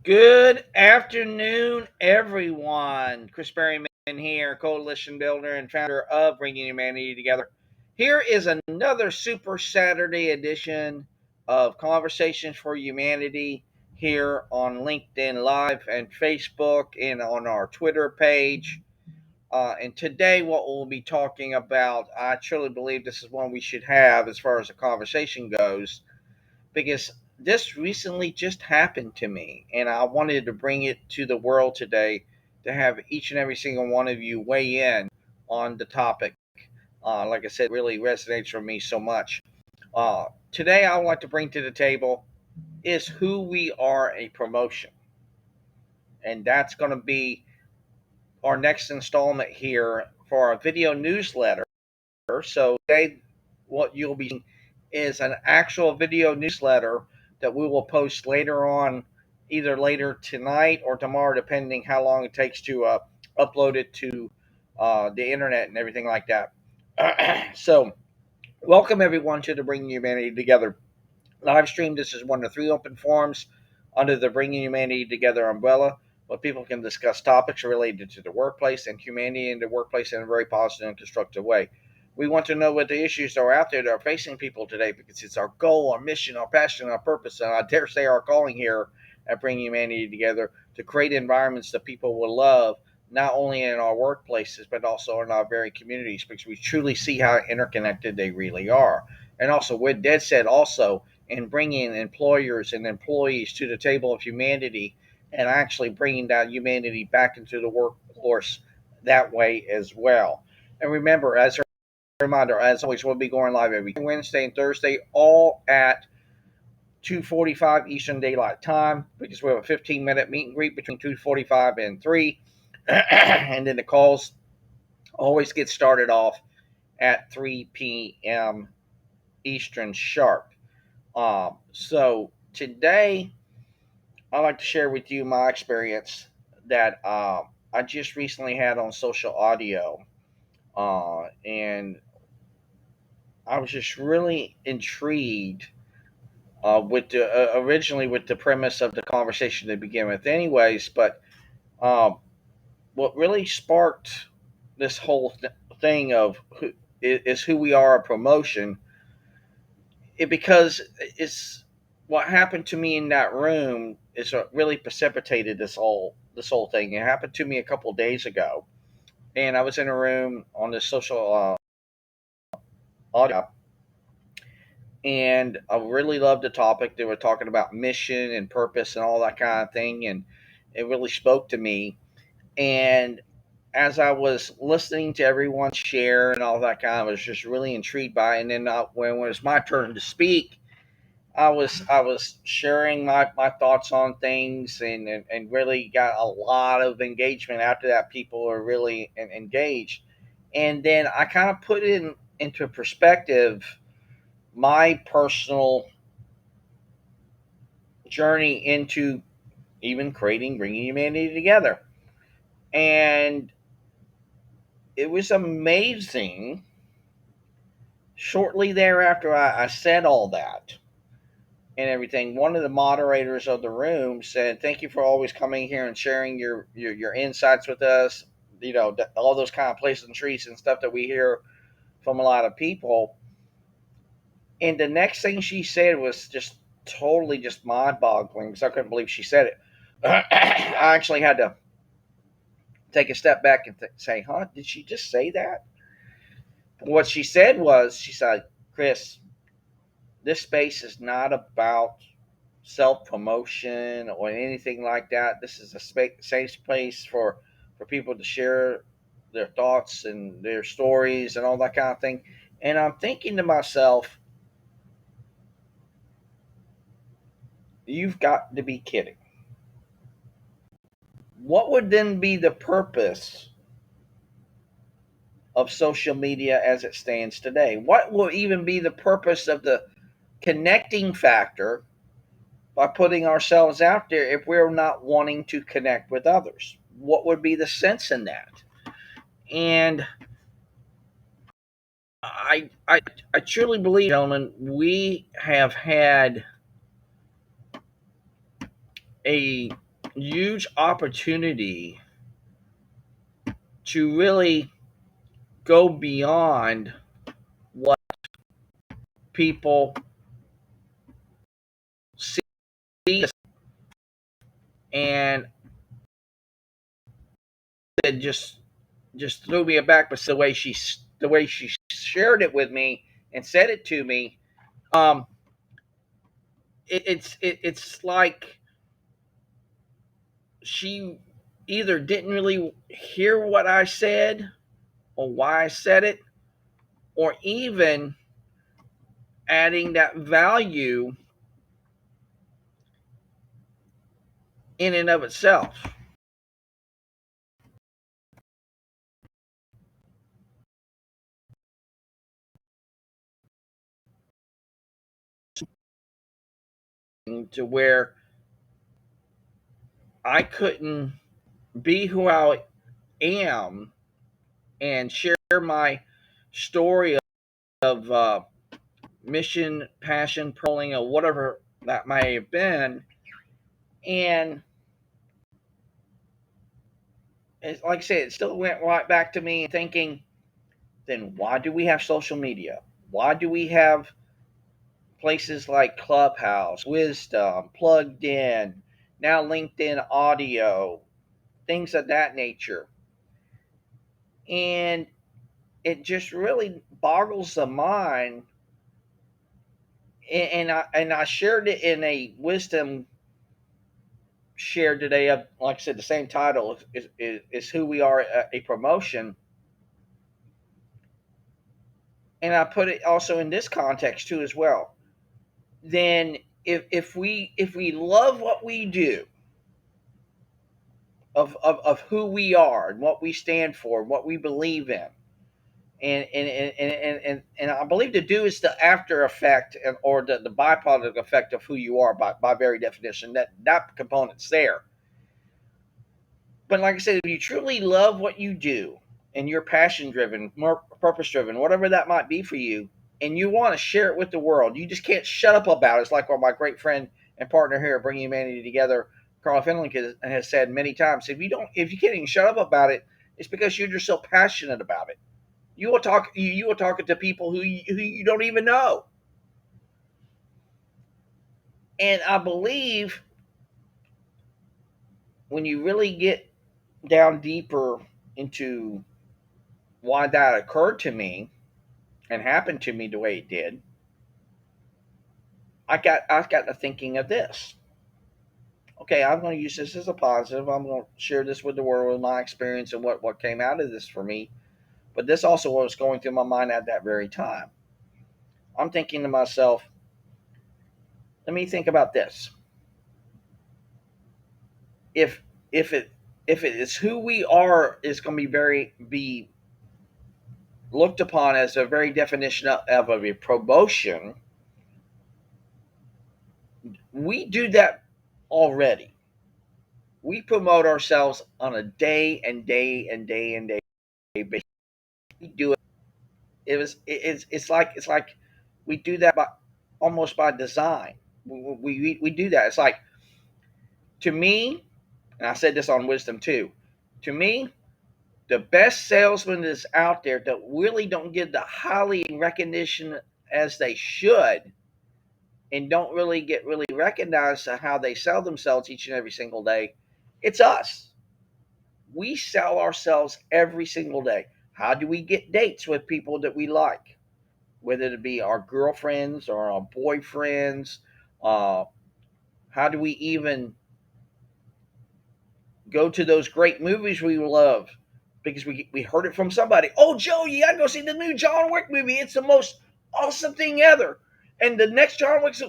Good afternoon, everyone. Chris Berryman here, coalition builder and founder of Bringing Humanity Together. Here is another Super Saturday edition of Conversations for Humanity here on LinkedIn Live and Facebook and on our Twitter page. And today, what we'll be talking about, I truly believe this is one we should have as far as the conversation goes, because this recently just happened to me and I wanted to bring it to the world today to have each and every single one of you weigh in on the topic. Like I said, really resonates for me so much. Today, I would like to bring to the table is who we are a promotion. And that's going to be our next installment here for our video newsletter. So today, what you'll be seeing is an actual video newsletter that we will post later on, either later tonight or tomorrow, depending how long it takes to upload it to the internet and everything like that. So, welcome everyone to the Bringing Humanity Together live stream. This is one of three open forums under the Bringing Humanity Together umbrella, where people can discuss topics related to the workplace and humanity in the workplace in a very positive and constructive way. We want to know what the issues are out there that are facing people today, because it's our goal, our mission, our passion, our purpose, and I dare say our calling here at Bringing Humanity Together to create environments that people will love, not only in our workplaces, but also in our very communities, because we truly see how interconnected they really are. And also, with dead set, also and bringing employers and employees to the table of humanity and actually bringing that humanity back into the workforce that way as well. And remember, as a reminder, as always, we'll be going live every Wednesday and Thursday, all at 2:45 Eastern Daylight Time, because we have a 15-minute meet and greet between 2:45 and 3. And then the calls always get started off at 3 p.m. Eastern sharp. So today, I'd like to share with you my experience that I just recently had on social audio. And I was just really intrigued with the originally with the premise of the conversation to begin with, anyways. But um, what really sparked this whole thing of is who we are a promotion, because it's what happened to me in that room is what really precipitated this whole thing. It happened to me a couple of days ago, and I was in a room on the social audio, and I really loved the topic. They were talking about mission and purpose and all that kind of thing, and it really spoke to me. And as I was listening to everyone share and all that kind of, I was just really intrigued by it. And then when it was my turn to speak, I was sharing my thoughts on things, and really got a lot of engagement after that. People are really engaged, and then I kind of put into perspective my personal journey into even creating Bringing Humanity Together, and it was amazing. Shortly thereafter, I said all that and everything, one of the moderators of the room said, "Thank you for always coming here and sharing your insights with us. All those kind of pleasantries and stuff that we hear from a lot of people." And the next thing she said was just totally just mind-boggling, because I couldn't believe she said it. I actually had to take a step back and say, "Huh? Did she just say that?" What she said was, she said, "Chris, this space is not about self promotion or anything like that. This is a safe space for people to share their thoughts and their stories and all that kind of thing." And I'm thinking to myself, you've got to be kidding. What would then be the purpose of social media as it stands today? What will even be the purpose of the connecting factor by putting ourselves out there if we're not wanting to connect with others? What would be the sense in that? And I truly believe, gentlemen, we have had a huge opportunity to really go beyond what people see, and it just threw me aback. But the way she shared it with me and said it to me, um, it's like she either didn't really hear what I said or why I said it, or even adding that value in and of itself. To where I couldn't be who I am and share my story of mission, passion, pulling, or whatever that may have been. And it's, like I said, it still went right back to me thinking, then why do we have social media? Why do we have places like Clubhouse, Wisdom, Plugged In, now LinkedIn Audio, things of that nature? And it just really boggles the mind. And I shared it in a wisdom share today. Of, like I said, the same title is who we are, a promotion. And I put it also in this context too as well. Then if we love what we do, of who we are and what we stand for and what we believe in, and I believe the do is the after effect, or the byproduct effect of who you are by very definition. That component's there. But like I said, if you truly love what you do and you're passion driven, more purpose driven, whatever that might be for you, and you want to share it with the world, you just can't shut up about it. It's like what my great friend and partner here at Bringing Humanity Together, Carl Finley, has said many times. If you can't even shut up about it, it's because you're just so passionate about it. You will talk to people who you don't even know. And I believe when you really get down deeper into why that occurred to me and happened to me the way it did, I got to thinking of this. Okay, I'm going to use this as a positive. I'm going to share this with the world, with my experience and what came out of this for me. But this also was going through my mind at that very time. I'm thinking to myself, let me think about this. If if it if it is who we are is going to be looked upon as a very definition of a promotion, we do that already. We promote ourselves on a day and day and day and day basis. We do it. It's like we do that by almost by design. We do that. It's like, to me, and I said this on Wisdom too. To me, the best salesman that's out there that really don't get the highly recognition as they should, and don't really get really recognized for how they sell themselves each and every single day, it's us. We sell ourselves every single day. How do we get dates with people that we like? Whether it be our girlfriends or our boyfriends. Uh, how do we even go to those great movies we love? Because we heard it from somebody. Oh, Joe, you got to go see the new John Wick movie. It's the most awesome thing ever. And the next John Wick's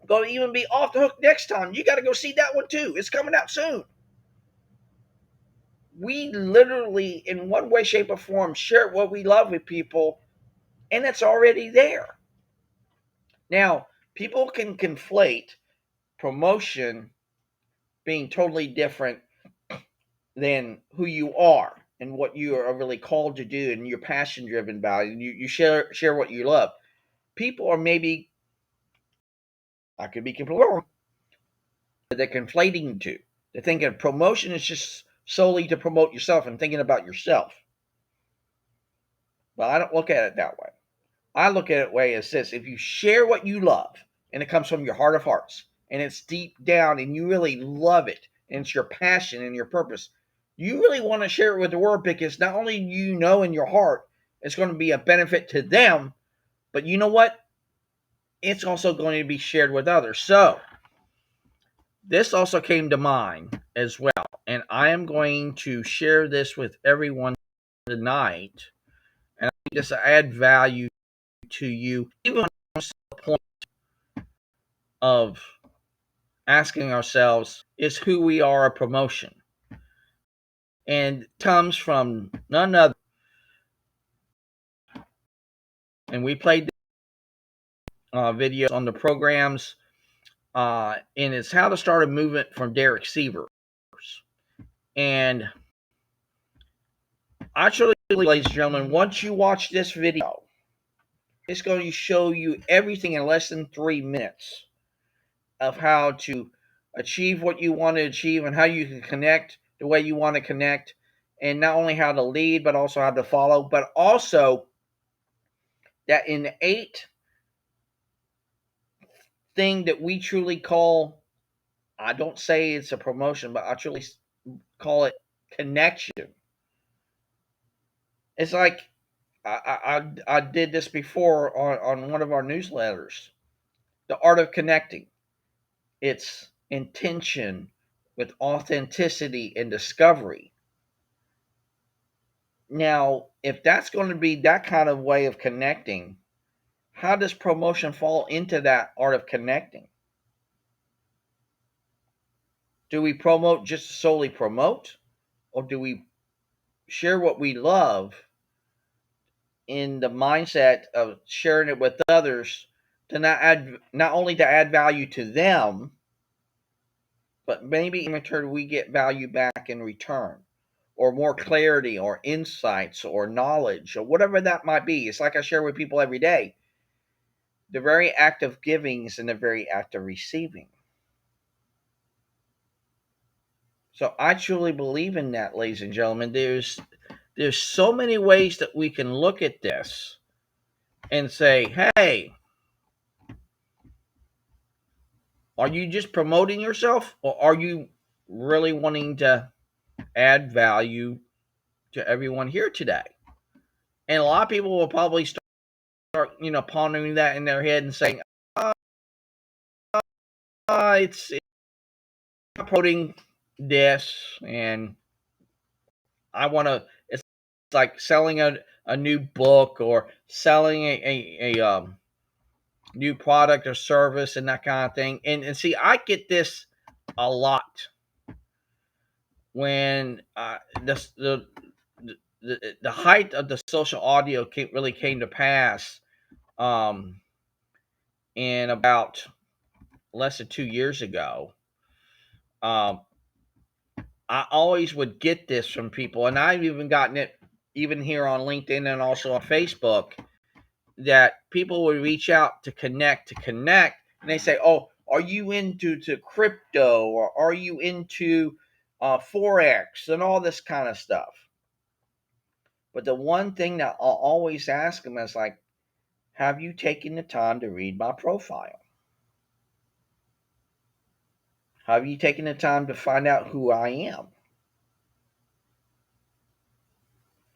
going to even be off the hook next time. You got to go see that one too. It's coming out soon. We literally, in one way, shape, or form, share what we love with people, and it's already there. Now, people can conflate promotion being totally different than who you are and what you are really called to do and your passion driven by. You share what you love. People are maybe, I could be completely wrong, but they're conflating the two. To think of promotion is just solely to promote yourself and thinking about yourself. But I don't look at it that way. I look at it way as this: if you share what you love, and it comes from your heart of hearts, and it's deep down, and you really love it, and it's your passion and your purpose, you really want to share it with the world, because not only do you know in your heart it's going to be a benefit to them, but you know what? It's also going to be shared with others. So this also came to mind as well, and I am going to share this with everyone tonight, and I think this will add value to you, even on the point of asking ourselves, is who we are a promotion? And comes from none other, and we played videos on the programs, and it's how to start a movement from Derek Sievers. And actually, ladies and gentlemen, once you watch this video, it's going to show you everything in less than 3 minutes of how to achieve what you want to achieve and how you can connect the way you want to connect, and not only how to lead, but also how to follow, but also that innate thing that we truly call, I don't say it's a promotion, but I truly call it connection. It's like I did this before on one of our newsletters, the art of connecting. It's intention with authenticity and discovery. Now, if that's going to be that kind of way of connecting, how does promotion fall into that art of connecting? Do we promote just to solely promote, or do we share what we love in the mindset of sharing it with others, to not only to add value to them, but maybe in return we get value back in return, or more clarity or insights or knowledge or whatever that might be. It's like I share with people every day. The very act of giving is in the very act of receiving. So I truly believe in that, ladies and gentlemen. There's so many ways that we can look at this and say, hey, are you just promoting yourself, or are you really wanting to add value to everyone here today? And a lot of people will probably start, pondering that in their head and saying, it's promoting this, and I want to. It's like selling a new book, or selling a new product or service, and that kind of thing. And see, I get this a lot when the height of the social audio really came to pass, um, in about less than 2 years ago. Um, I always would get this from people, and I've even gotten it even here on LinkedIn and also on Facebook, that people would reach out to connect, and they say, "Oh, are you into crypto, or are you into forex and all this kind of stuff?" But the one thing that I'll always ask them is like, "Have you taken the time to read my profile? Have you taken the time to find out who I am?"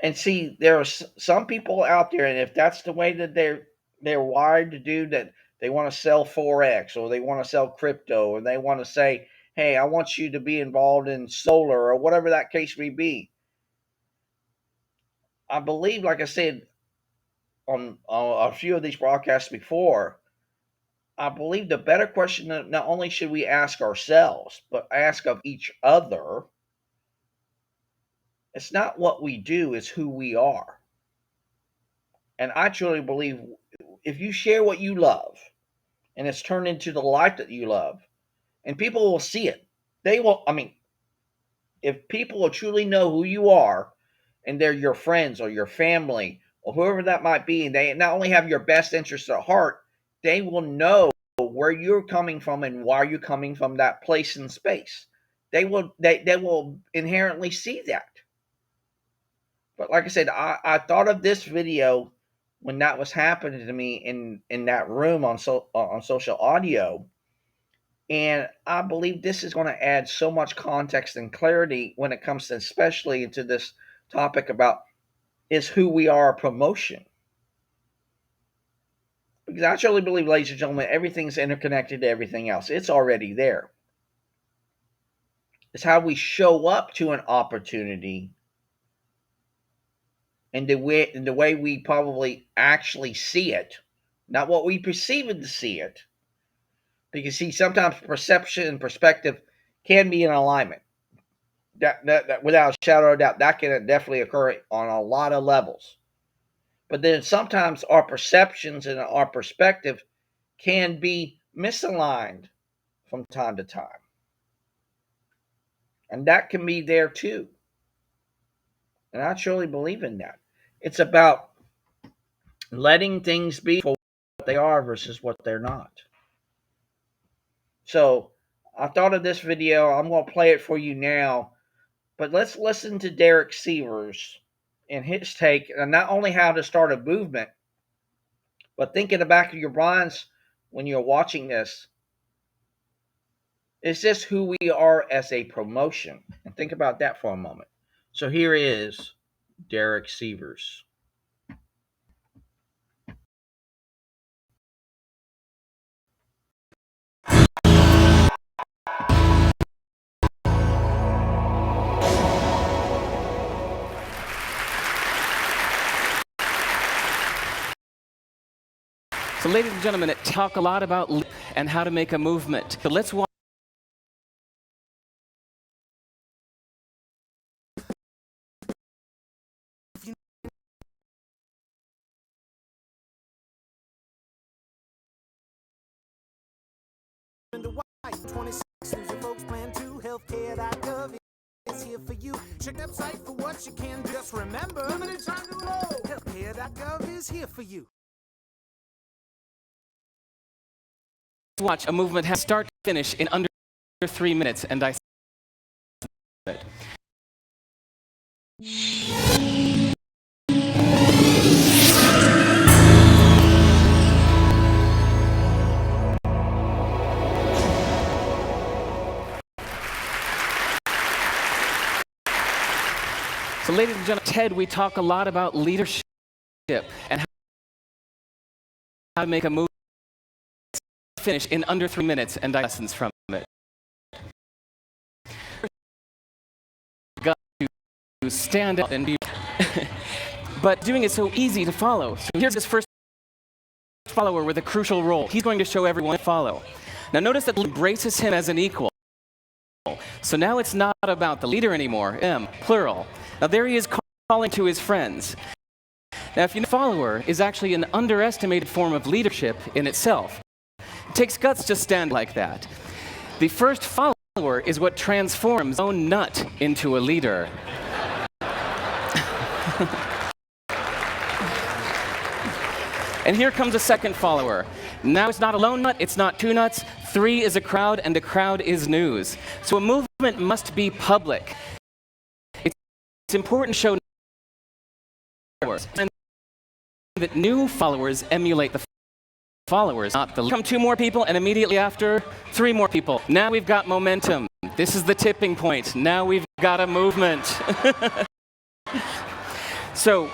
And see, there are some people out there, and if that's the way that they're wired to do, that they want to sell forex, or they want to sell crypto, or they want to say, "Hey, I want you to be involved in solar," or whatever that case may be. I believe, like I said on a few of these broadcasts before, I believe the better question that not only should we ask ourselves, but ask of each other, it's not what we do, it's who we are. And I truly believe, if you share what you love, and it's turned into the life that you love, and people will see it. They will, I mean, if people will truly know who you are, and they're your friends or your family or whoever that might be, and they not only have your best interests at heart, they will know where you're coming from and why you're coming from that place and space. they will inherently see that. But like I said, I thought of this video when that was happening to me in that room on social audio, and I believe this is going to add so much context and clarity when it comes to, especially into this topic about is who we are a promotion. Because I truly believe, ladies and gentlemen, everything's interconnected to everything else. It's already there. It's how we show up to an opportunity and the way we probably actually see it, not what we perceive it to see it. Because see, sometimes perception and perspective can be in alignment. That without a shadow of doubt, that can definitely occur on a lot of levels. But then sometimes our perceptions and our perspective can be misaligned from time to time. And that can be there too. And I truly believe in that. It's about letting things be for what they are versus what they're not. So I thought of this video. I'm going to play it for you now. But let's listen to Derek Sivers and his take on not only how to start a movement, but think in the back of your minds when you're watching this, is this who we are as a promotion? And think about that for a moment. So here is Derek Sivers. So ladies and gentlemen, it talk a lot about and how to make a movement. So let's watch. Healthcare.gov is here for you. Check that site for what you can do. Just remember, limited time to roll. Healthcare.gov is here for you. Watch a movement start to finish in under 3 minutes, and I it. So ladies and gentlemen, TED, we talk a lot about leadership and how to make a movement finish in under 3 minutes, and lessons from it. Got to stand out and be, but doing it so easy to follow. So here's this first follower with a crucial role. He's going to show everyone to follow. Now notice that embraces him as an equal. So now it's not about the leader anymore, plural. Now there he is calling to his friends. Now if you know, follower is actually an underestimated form of leadership in itself. It takes guts to stand like that. The first follower is what transforms his own nut into a leader. And here comes a second follower. Now it's not a lone nut, it's not two nuts. 3 is a crowd, and a crowd is news. So a movement must be public. It's important to show that new followers emulate the followers, not the. Come 2 more people, and immediately after, 3 more people. Now we've got momentum. This is the tipping point. Now we've got a movement. So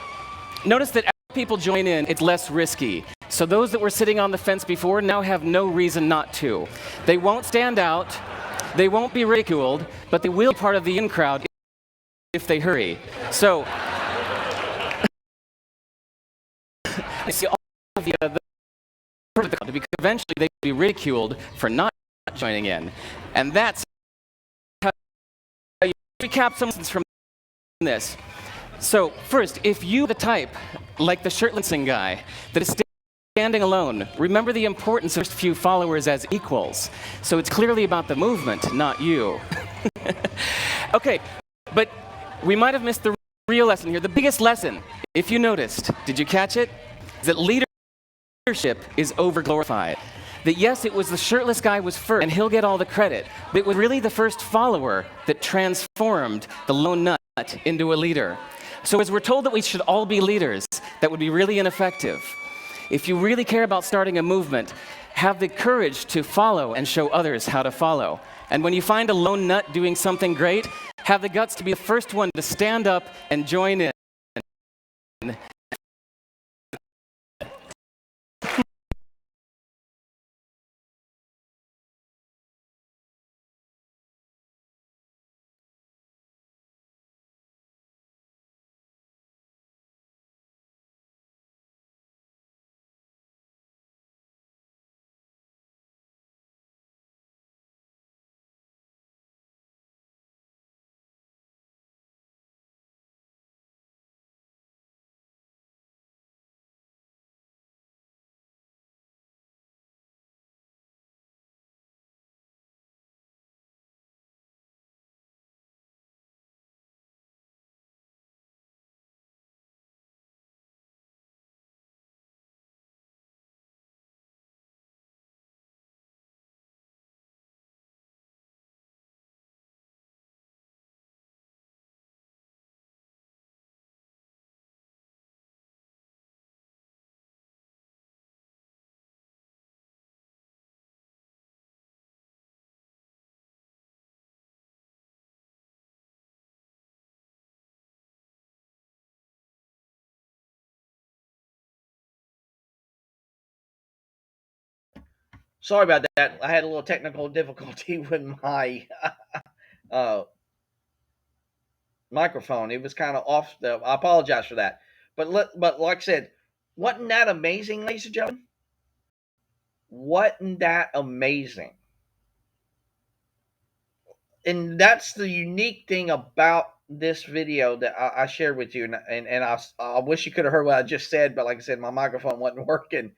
notice that as people join in, it's less risky. So those that were sitting on the fence before now have no reason not to. They won't stand out, they won't be ridiculed, but they will be part of the in crowd if they hurry. So I see all of the because eventually they will be ridiculed for not joining in. And that's how you recap some lessons from this. So first, if you the type, like the shirtlessing guy, that is standing alone, remember the importance of few followers as equals. So it's clearly about the movement, not you. Okay, but we might have missed the real lesson here. The biggest lesson, if you noticed, did you catch it? Is that leadership is over-glorified. that yes, it was the shirtless guy was first, and he'll get all the credit, but it was really the first follower that transformed the lone nut into a leader. So as we're told that we should all be leaders, that would be really ineffective. If you really care about starting a movement, have the courage to follow and show others how to follow. And when you find a lone nut doing something great, have the guts to be the first one to stand up and join in. Sorry about that. I had a little technical difficulty with my uh, microphone. It was kind of off. I apologize for that. But like I said, wasn't that amazing, ladies and gentlemen? Wasn't that amazing? And that's the unique thing about this video that I shared with you. And I wish you could have heard what I just said, but like I said, my microphone wasn't working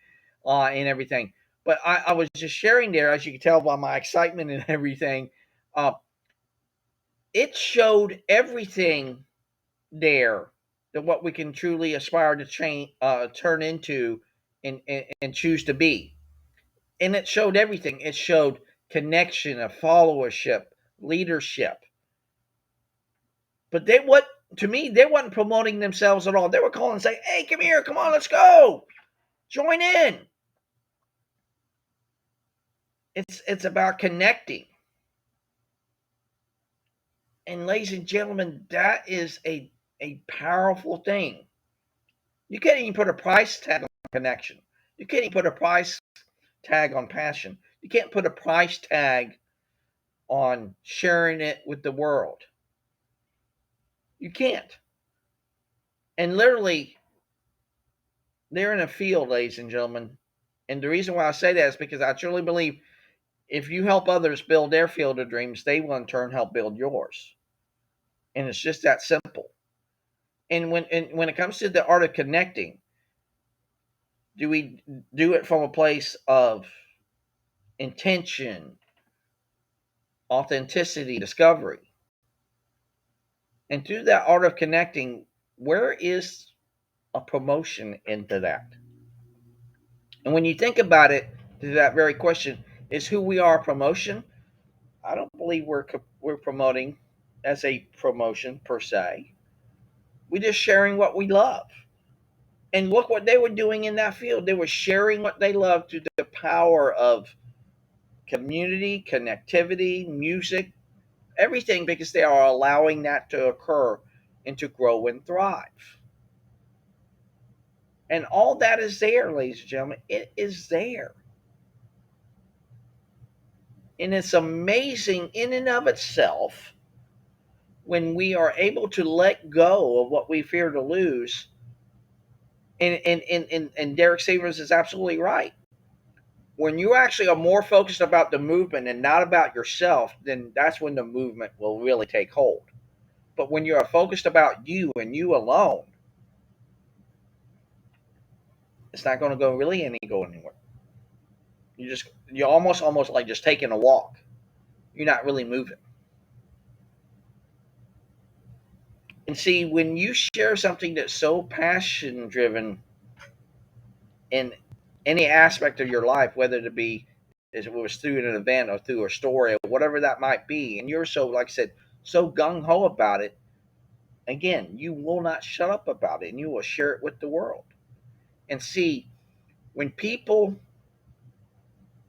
and everything. But I was just sharing there, as you can tell by my excitement and everything. Uh, it showed everything there that what we can truly aspire to turn into and choose to be. And it showed everything. It showed connection, a followership, leadership. But to me, they wasn't promoting themselves at all. They were calling and saying, "Hey, come here, come on, let's go, join in." It's about connecting. And ladies and gentlemen, that is a powerful thing. You can't even put a price tag on connection. You can't even put a price tag on passion. You can't put a price tag on sharing it with the world. You can't. And literally, they're in a field, ladies and gentlemen. And the reason why I say that is because I truly believe if you help others build their field of dreams, they will in turn help build yours. And it's just that simple. And when it comes to the art of connecting, do we do it from a place of intention, authenticity, discovery? And through that art of connecting, where is a promotion into that? And when you think about it, to that very question, is who we are a promotion? I don't believe we're promoting as a promotion per se. We're just sharing what we love. And look what they were doing in that field. They were sharing what they loved through the power of community, connectivity, music, everything, because they are allowing that to occur and to grow and thrive. And all that is there, ladies and gentlemen. It is there. And it's amazing in and of itself when we are able to let go of what we fear to lose. And Derek Savers is absolutely right. When you actually are more focused about the movement and not about yourself, then that's when the movement will really take hold. But when you are focused about you and you alone, it's not going to go anywhere. You're almost like just taking a walk. You're not really moving. And see, when you share something that's so passion driven in any aspect of your life, whether it be If it was through an event or through a story or whatever that might be, and you're so, like I said, so gung ho about it, again, you will not shut up about it and you will share it with the world. And see, when people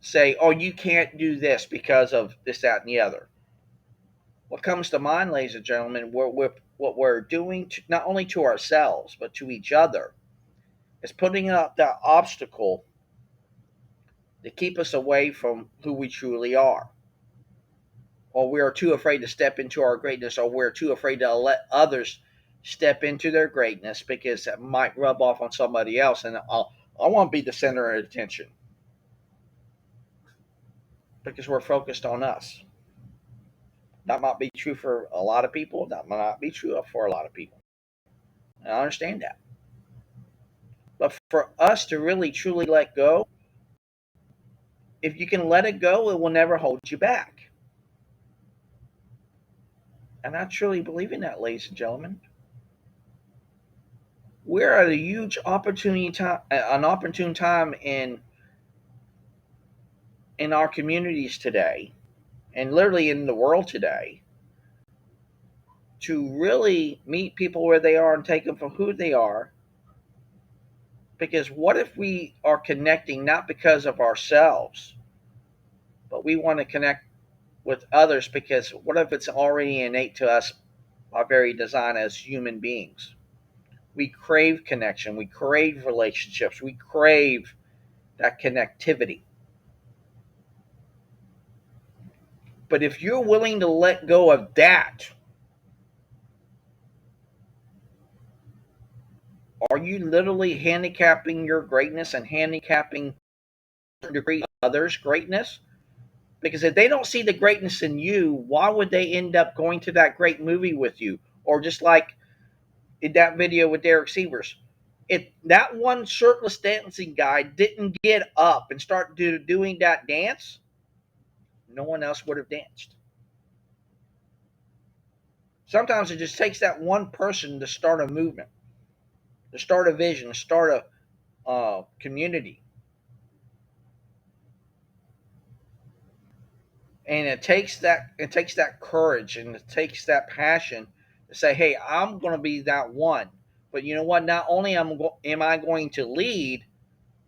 say, oh, you can't do this because of this, that, and the other, what comes to mind, ladies and gentlemen, what we're doing to, not only to ourselves, but to each other, is putting up that obstacle to keep us away from who we truly are. Or we are too afraid to step into our greatness, or we're too afraid to let others step into their greatness because that might rub off on somebody else. And I want to be the center of attention because we're focused on us. That might be true for a lot of people. That might not be true for a lot of people. And I understand that. But for us to really truly let go, if you can let it go, it will never hold you back. And I truly believe in that, ladies and gentlemen. We're at a huge opportunity time, an opportune time in our communities today, and literally in the world today, to really meet people where they are and take them for who they are. Because what if we are connecting not because of ourselves, but we want to connect with others because what if it's already innate to us, our very design as human beings? We crave connection, we crave relationships, we crave that connectivity. But if you're willing to let go of that, are you literally handicapping your greatness and handicapping degree others' greatness? Because if they don't see the greatness in you, why would they end up going to that great movie with you? Or just like in that video with Derek Sievers, if that one shirtless dancing guy didn't get up and start doing that dance, no one else would have danced. Sometimes it just takes that one person to start a movement, to start a vision, to start a community. And it takes that courage and it takes that passion to say, hey, I'm going to be that one. But you know what? Not only am I going to lead,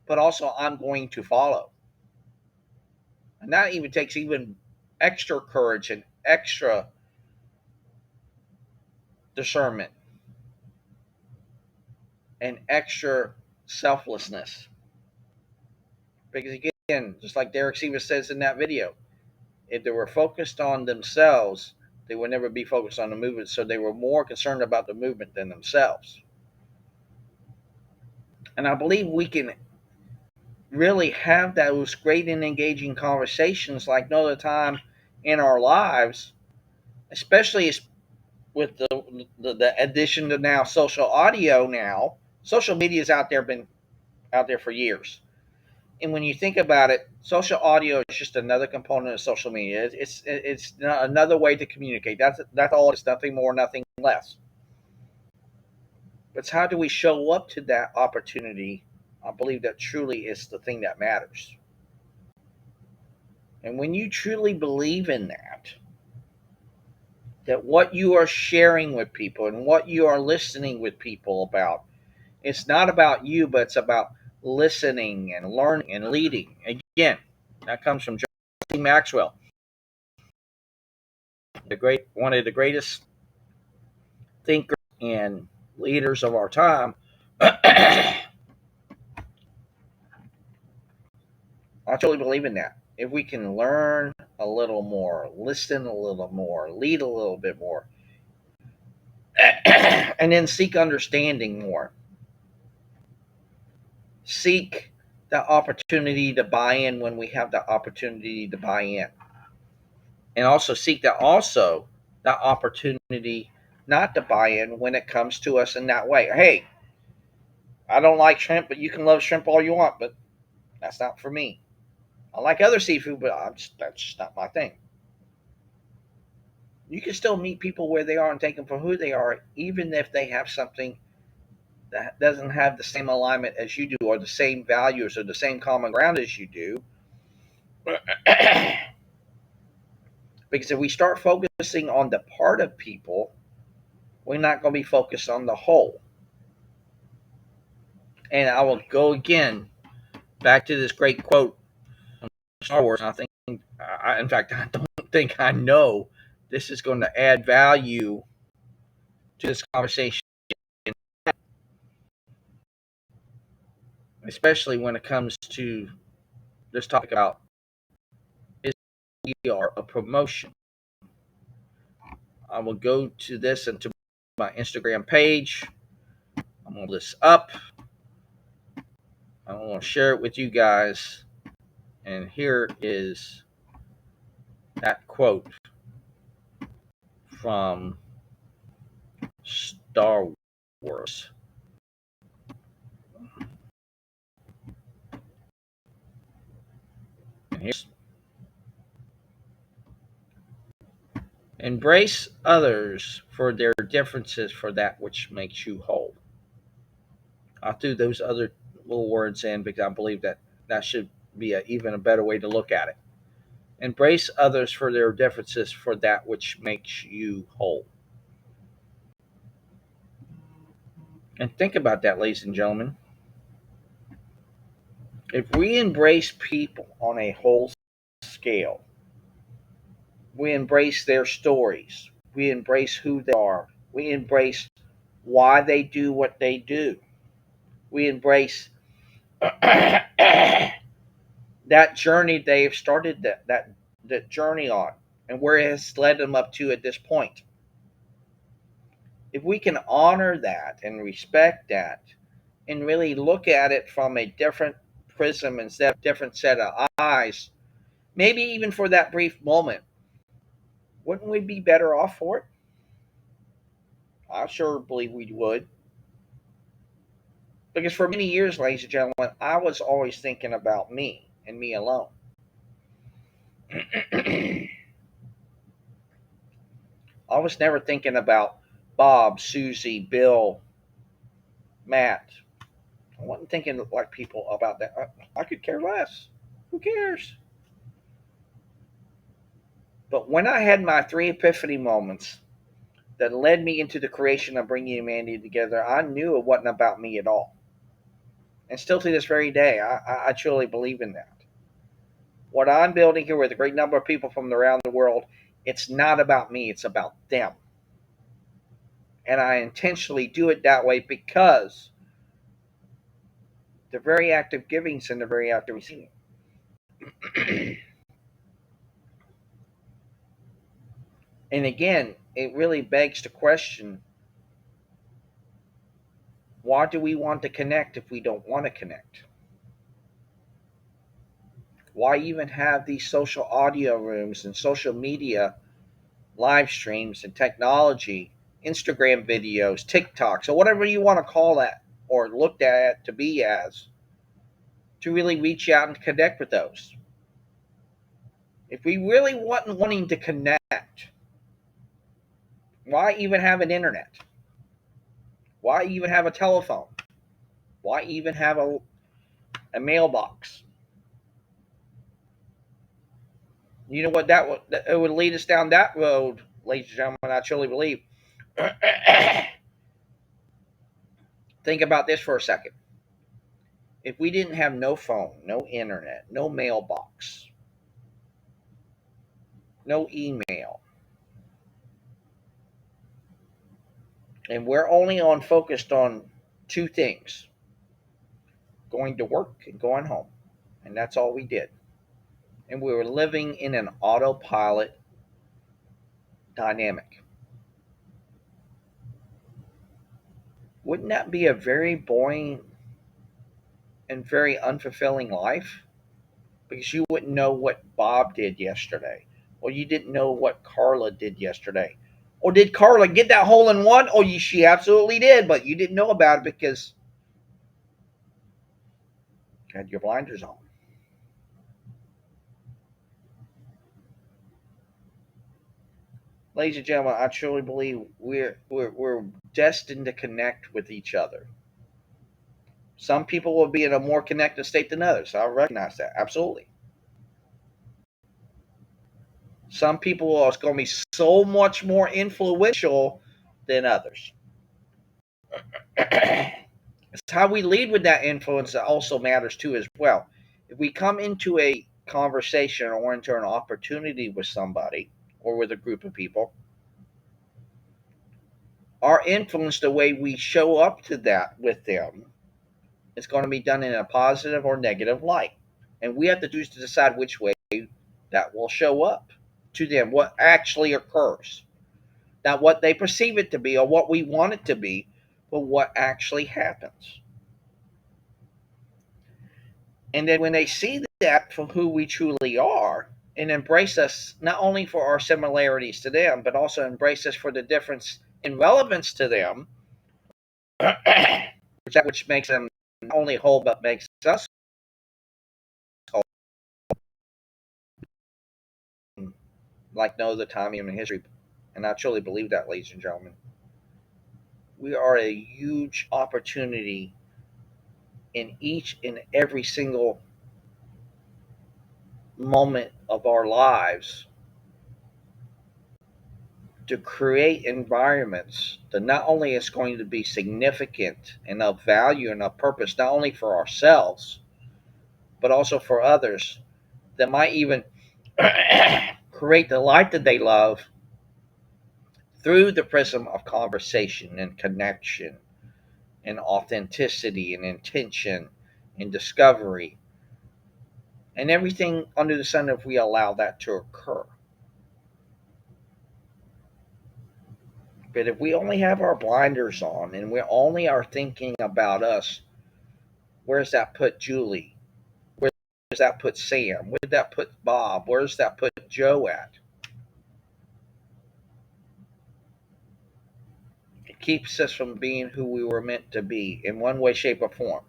but also I'm going to follow. And that even takes even extra courage and extra discernment and extra selflessness. Because again, just like Derek Sievers says in that video, if they were focused on themselves, they would never be focused on the movement. So they were more concerned about the movement than themselves. And I believe we can really have those great and engaging conversations like no other time in our lives, especially with the addition to now social audio. Now social media has been out there for years, and when you think about it, social audio is just another component of social media. It's another way to communicate. That's all. It's nothing more, nothing less. But it's how do we show up to that opportunity? I believe that truly is the thing that matters. And when you truly believe in that what you are sharing with people and what you are listening with people about, it's not about you, but it's about listening and learning and leading. Again, that comes from John C. Maxwell, one of the greatest thinkers and leaders of our time. I truly believe in that. If we can learn a little more, listen a little more, lead a little bit more, and then seek understanding more, seek the opportunity to buy in when we have the opportunity to buy in, and also seek that opportunity not to buy in when it comes to us in that way. Hey, I don't like shrimp, but you can love shrimp all you want, but that's not for me. I like other seafood, but that's just not my thing. You can still meet people where they are and take them for who they are, even if they have something that doesn't have the same alignment as you do, or the same values, or the same common ground as you do. Because if we start focusing on the part of people, we're not going to be focused on the whole. And I will go again back to this great quote from Star Wars. I think, in fact, I don't think I know this is going to add value to this conversation, especially when it comes to this topic about is PR a promotion. I will go to this and to my Instagram page. I'm going to pull this up. I want to share it with you guys. And here is that quote from Star Wars. And here's embrace others for their differences for that which makes you whole. I threw those other little words in because I believe that that should be even a better way to look at it. Embrace others for their differences for that which makes you whole. And think about that, ladies and gentlemen. If we embrace people on a whole scale, we embrace their stories, we embrace who they are, we embrace why they do what they do, we embrace that journey they've started that journey on and where it has led them up to at this point. If we can honor that and respect that and really look at it from a different prism instead of a different set of eyes, maybe even for that brief moment, wouldn't we be better off for it? I sure believe we would. Because for many years, ladies and gentlemen, I was always thinking about me and me alone. I was never thinking about Bob, Susie, Bill, Matt. I wasn't thinking like people about that. I could care less. Who cares? But when I had my three epiphany moments that led me into the creation of bringing humanity together, I knew it wasn't about me at all. And still to this very day, I truly believe in that. What I'm building here with a great number of people from around the world, it's not about me, it's about them. And I intentionally do it that way because the very act of giving is in the very act of receiving. And again, it really begs the question, why do we want to connect if we don't want to connect? Why even have these social audio rooms and social media live streams and technology, Instagram videos, TikToks, or whatever you want to call that or looked at to be as, to really reach out and connect with those? If we really want wanting to connect, why even have an internet? Why even have a telephone? Why even have a mailbox? You know what it would lead us down that road, ladies and gentlemen, I truly believe. Think about this for a second. If we didn't have no phone, no internet, no mailbox, no email, and we're only on focused on two things, going to work and going home, and that's all we did, and we were living in an autopilot dynamic, wouldn't that be a very boring and very unfulfilling life? Because you wouldn't know what Bob did yesterday, or you didn't know what Carla did yesterday. Or did Carla get that hole in one? Oh, she absolutely did, but you didn't know about it because you had your blinders on. Ladies and gentlemen, I truly believe we're destined to connect with each other. Some people will be in a more connected state than others. I recognize that, absolutely. Some people are going to be so much more influential than others. It's how we lead with that influence that also matters too as well. If we come into a conversation or into an opportunity with somebody or with a group of people, our influence, the way we show up to that with them, is going to be done in a positive or negative light. And we have to choose to decide which way that will show up to them, what actually occurs. Not what they perceive it to be or what we want it to be, but what actually happens. And then when they see that for who we truly are and embrace us not only for our similarities to them, but also embrace us for the difference in relevance to them, which makes them not only whole but makes us whole, like no other time in human history. And I truly believe that, ladies and gentlemen. We are a huge opportunity in each and every single moment of our lives to create environments that not only is going to be significant and of value and of purpose, not only for ourselves, but also for others that might even create the life that they love through the prism of conversation and connection and authenticity and intention and discovery and everything under the sun if we allow that to occur. But if we only have our blinders on and we only are thinking about us, where does that put Julie? Where does that put Sam? Where does that put Bob? Where does that put Joe at? It keeps us from being who we were meant to be in one way, shape, or form.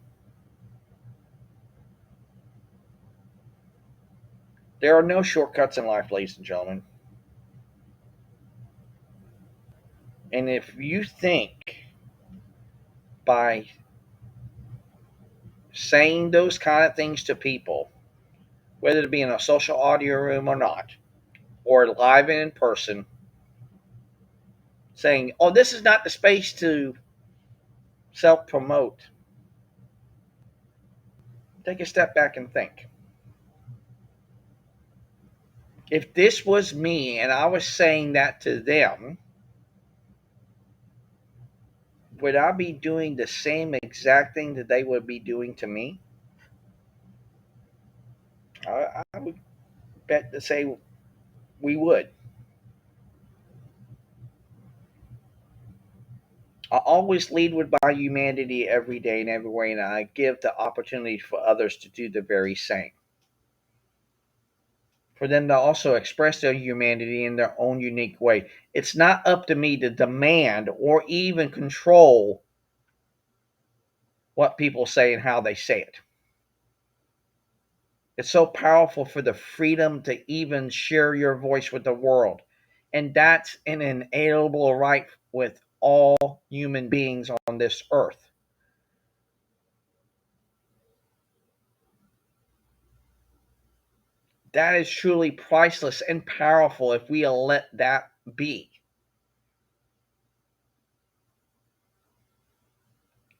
There are no shortcuts in life, ladies and gentlemen. And if you think by saying those kind of things to people, whether it be in a social audio room or not, or live and in person, saying, oh, this is not the space to self promote, take a step back and think. If this was me and I was saying that to them, would I be doing the same exact thing that they would be doing to me? I would bet to say we would. I always lead with my humanity every day and every way, and I give the opportunity for others to do the very same. For them to also express their humanity in their own unique way. It's not up to me to demand or even control what people say and how they say it. It's so powerful for the freedom to even share your voice with the world. And that's an inalienable right with all human beings on this earth. That is truly priceless and powerful if we let that be.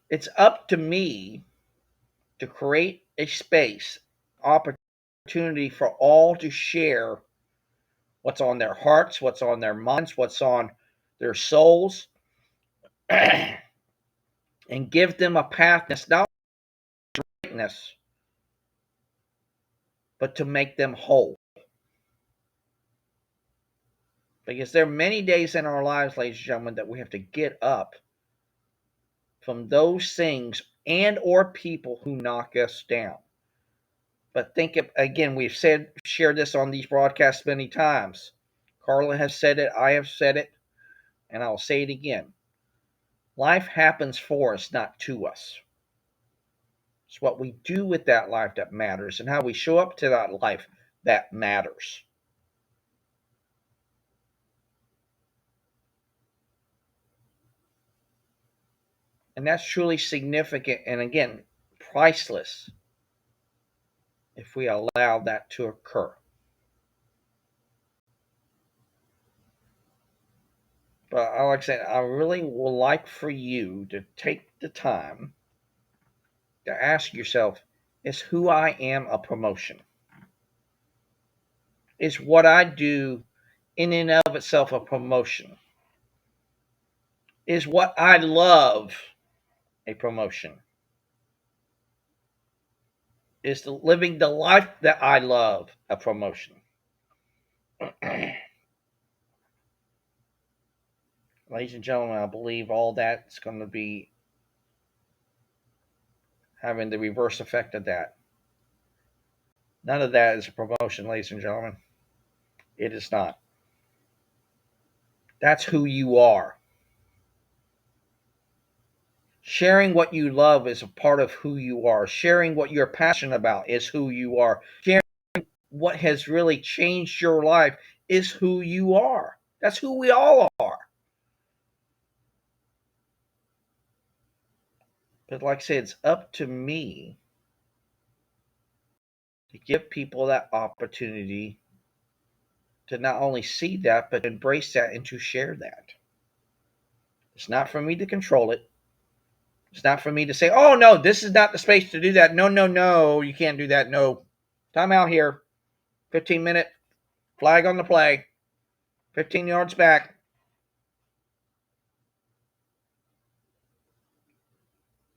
It's up to me to create a space, opportunity for all to share what's on their hearts, what's on their minds, what's on their souls, and give them a path that's not greatness, but to make them whole. Because there are many days in our lives, ladies and gentlemen, that we have to get up from those things and or people who knock us down. But think of, again, we've shared this on these broadcasts many times. Carla has said it, I have said it, and I'll say it again. Life happens for us, not to us. It's what we do with that life that matters, and how we show up to that life that matters. And that's truly significant and, again, priceless if we allow that to occur. But like I said, I really would like for you to take the time to ask yourself, is who I am a promotion? Is what I do in and of itself a promotion? Is what I love a promotion? Is living the life that I love a promotion? Ladies and gentlemen, I believe all that's going to be having the reverse effect of that. None of that is a promotion, ladies and gentlemen. It is not. That's who you are. Sharing what you love is a part of who you are. Sharing what you're passionate about is who you are. Sharing what has really changed your life is who you are. That's who we all are. But like I said, it's up to me to give people that opportunity to not only see that, but embrace that and to share that. It's not for me to control it. It's not for me to say, oh, no, this is not the space to do that. No, no, no, you can't do that. No. Time out here. 15-minute flag on the play. 15 yards back.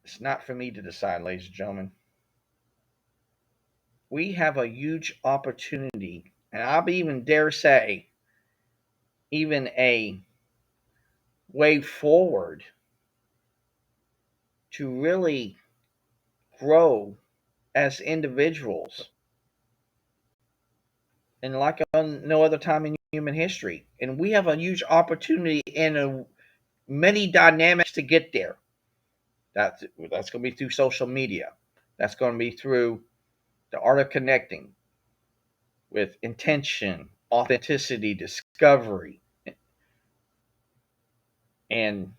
It's not for me to decide, ladies and gentlemen. We have a huge opportunity, and I'll even dare say, even a way forward to really grow as individuals and like no other time in human history. And we have a huge opportunity and many dynamics to get there. That's going to be through social media. That's going to be through the art of connecting with intention, authenticity, discovery, and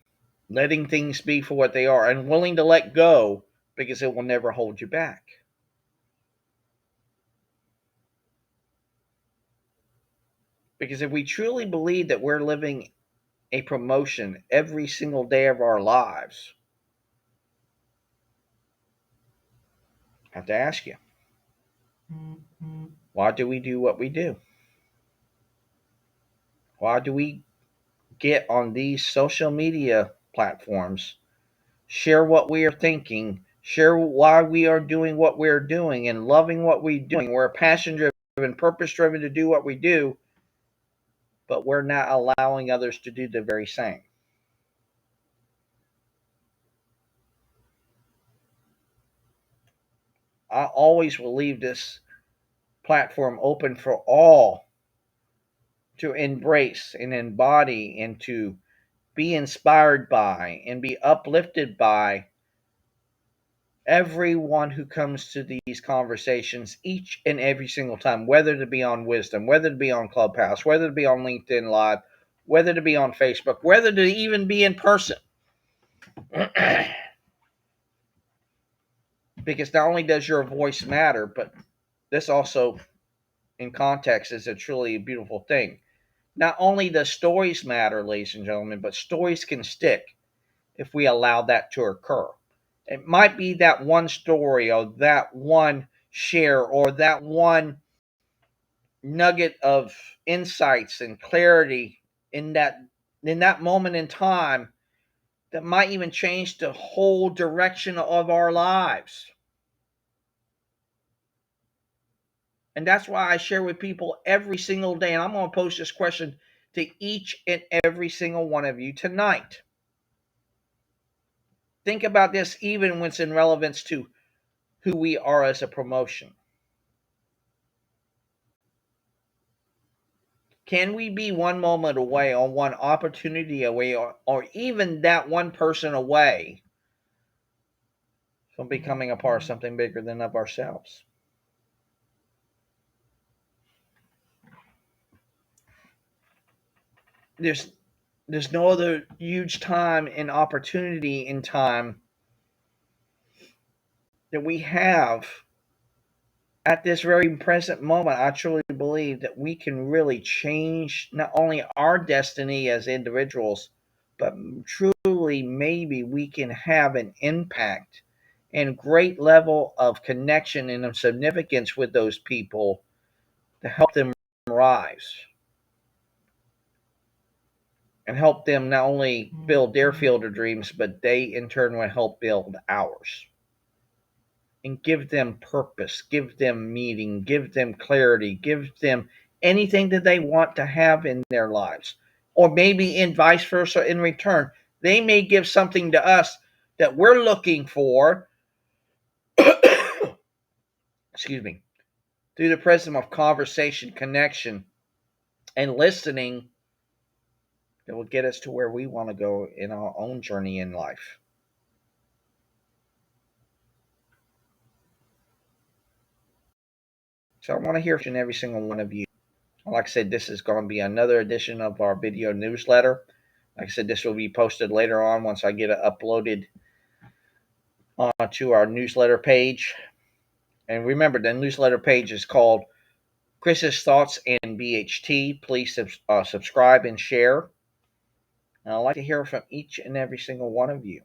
letting things be for what they are and willing to let go because it will never hold you back. Because if we truly believe that we're living a promotion every single day of our lives, I have to ask you, why do we do what we do? Why do we get on these social media platforms, share what we are thinking, share why we are doing what we're doing and loving what we're doing? We're passion driven, purpose driven to do what we do, but we're not allowing others to do the very same. I always will leave this platform open for all to embrace and embody and to be inspired by and be uplifted by everyone who comes to these conversations each and every single time, whether to be on Wisdom, whether to be on Clubhouse, whether to be on LinkedIn Live, whether to be on Facebook, whether to even be in person. Because not only does your voice matter, but this also, in context, is a truly beautiful thing. Not only does stories matter, ladies and gentlemen, but stories can stick if we allow that to occur. It might be that one story or that one share or that one nugget of insights and clarity in that moment in time that might even change the whole direction of our lives. And that's why I share with people every single day. And I'm going to post this question to each and every single one of you tonight. Think about this even when it's in relevance to who we are as a promotion. Can we be one moment away or one opportunity away or even that one person away from becoming a part of something bigger than of ourselves? There's no other huge time and opportunity in time that we have at this very present moment, I truly believe that we can really change not only our destiny as individuals, but truly maybe we can have an impact and great level of connection and of significance with those people to help them rise and help them not only build their field of dreams, but they in turn will help build ours and give them purpose, give them meaning, give them clarity, give them anything that they want to have in their lives. Or maybe in vice versa in return. They may give something to us that we're looking for, excuse me, through the prism of conversation, connection, and listening that will get us to where we want to go in our own journey in life. So I want to hear from every single one of you. Like I said, this is going to be another edition of our video newsletter. Like I said, this will be posted later on once I get it uploaded to our newsletter page. And remember, the newsletter page is called Chris's Thoughts and BHT. Please subscribe and share. And I'd like to hear from each and every single one of you.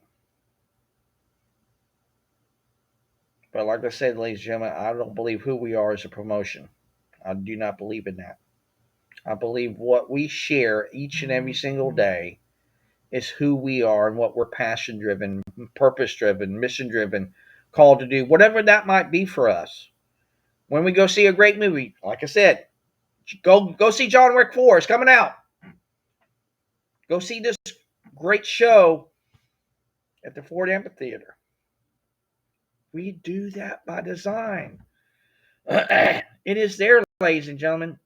But like I said, ladies and gentlemen, I don't believe who we are is a promotion. I do not believe in that. I believe what we share each and every single day is who we are and what we're passion driven, purpose driven, mission driven, called to do, whatever that might be for us. When we go see a great movie, like I said, go see John Wick 4. It's coming out. Go see this great show at the Ford Amphitheater. We do that by design. It is there, ladies and gentlemen.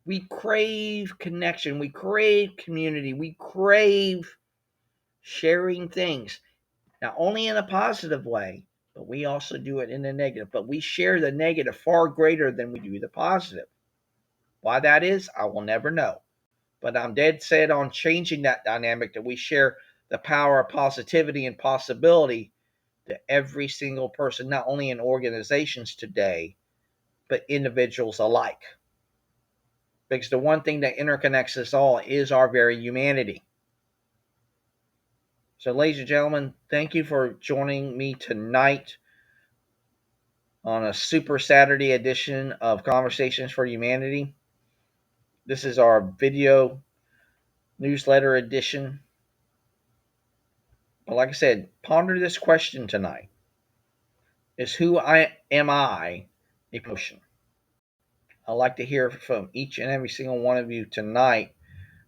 We crave connection. We crave community. We crave sharing things. Not only in a positive way, but we also do it in a negative. But we share the negative far greater than we do the positive. Why that is, I will never know. But I'm dead set on changing that dynamic, that we share the power of positivity and possibility to every single person, not only in organizations today, but individuals alike. Because the one thing that interconnects us all is our very humanity. So, ladies and gentlemen, thank you for joining me tonight on a Super Saturday edition of Conversations for Humanity. This is our video newsletter edition. But like I said, ponder this question tonight. Is who am I a promotion? I'd like to hear from each and every single one of you tonight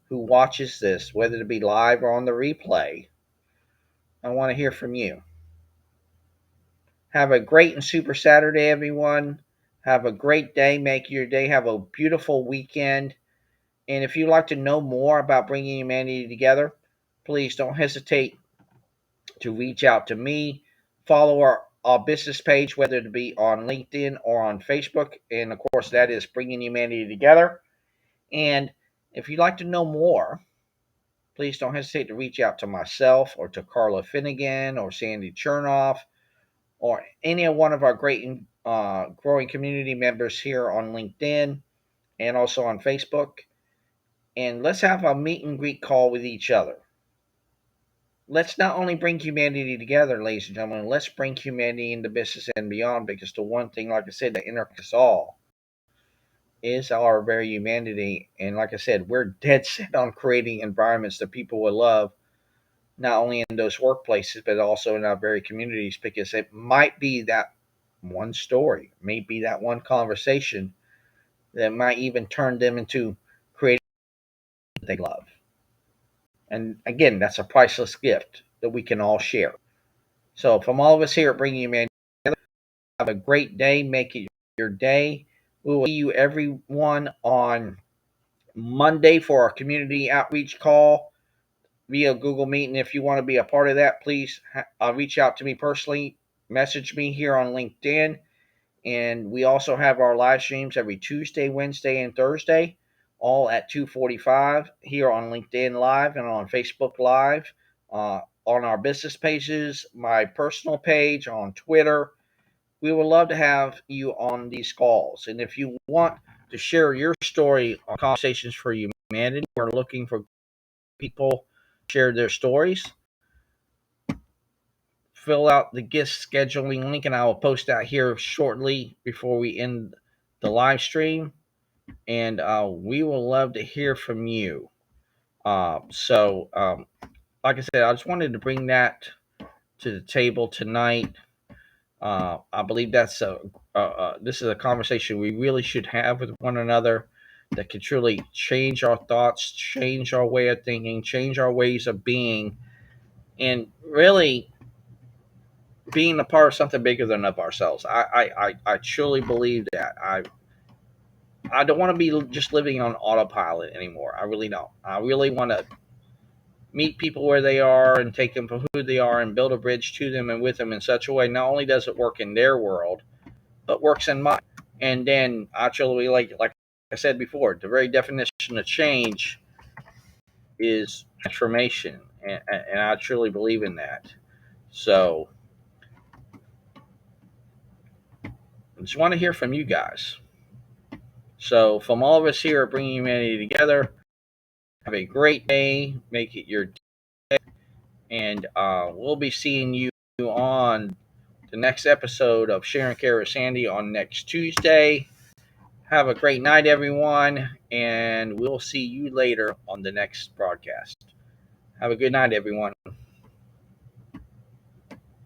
who watches this, whether it be live or on the replay. I want to hear from you. Have a great and super Saturday, everyone. Have a great day. Make your day. Have a beautiful weekend. And if you'd like to know more about bringing humanity together, please don't hesitate to reach out to me. Follow our business page, whether it be on LinkedIn or on Facebook. And of course, that is Bringing Humanity Together. And if you'd like to know more, please don't hesitate to reach out to myself or to Carla Finnegan or Sandy Chernoff or any one of our great growing community members here on LinkedIn and also on Facebook. And let's have a meet and greet call with each other. Let's not only bring humanity together, ladies and gentlemen, let's bring humanity into business and beyond, because the one thing, like I said, that interconnects us all is our very humanity. And like I said, we're dead set on creating environments that people will love, not only in those workplaces, but also in our very communities, because it might be that one story, may be that one conversation that might even turn them into creating what they love. And again, that's a priceless gift that we can all share. So from all of us here at Bringing Humanity Together, have a great day. Make it your day. We will see you everyone on Monday for our community outreach call via Google Meet. And if you want to be a part of that, please reach out to me personally. Message me here on LinkedIn. And we also have our live streams every Tuesday, Wednesday, and Thursday, all at 2:45 here on LinkedIn Live and on Facebook Live, on our business pages, my personal page on Twitter, we would love to have you on these calls. And if you want to share your story on Conversations for Humanity, we're looking for people to share their stories. Fill out the guest scheduling link, and I will post that here shortly before we end the live stream. And we will love to hear from you. Like I said, I just wanted to bring that to the table tonight. I believe this is a conversation we really should have with one another that can truly change our thoughts, change our way of thinking, change our ways of being, and really being a part of something bigger than of ourselves. I truly believe that. I don't want to be just living on autopilot anymore. I really don't. I really want to meet people where they are and take them for who they are and build a bridge to them and with them in such a way. Not only does it work in their world, but works in mine. And then actually, like I said before, the very definition of change is transformation, and I truly believe in that. So I just want to hear from you guys. So from all of us here at Bringing Humanity Together, have a great day. Make it your day, and we'll be seeing you on the next episode of Sharing Care with Sandy on next Tuesday. Have a great night, everyone, and we'll see you later on the next broadcast. Have a good night, everyone.